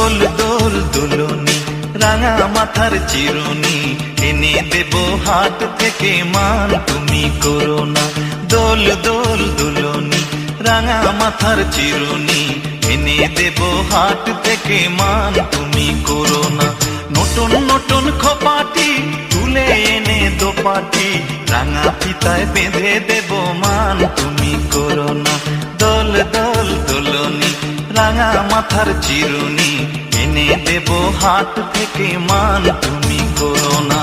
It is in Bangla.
দোল দোল দুলনি রাঙা মাথার চিরুনি এনে দেব হাট থেকে মান তুমি করো না। দোল দোল দুলনি রাঙা মাথার চিরুনি এনে দেব হাট থেকে মান তুমি করো না। নতুন নতুন খোপাটি তুলে এনে দোপাটি রাঙা ফিতায় বেঁধে দেব মান তুমি করো না। দোল দোল দুলনি রাঙা মাথার চিরুনি এনে দেব হাট থেকে মান তুমি করো না।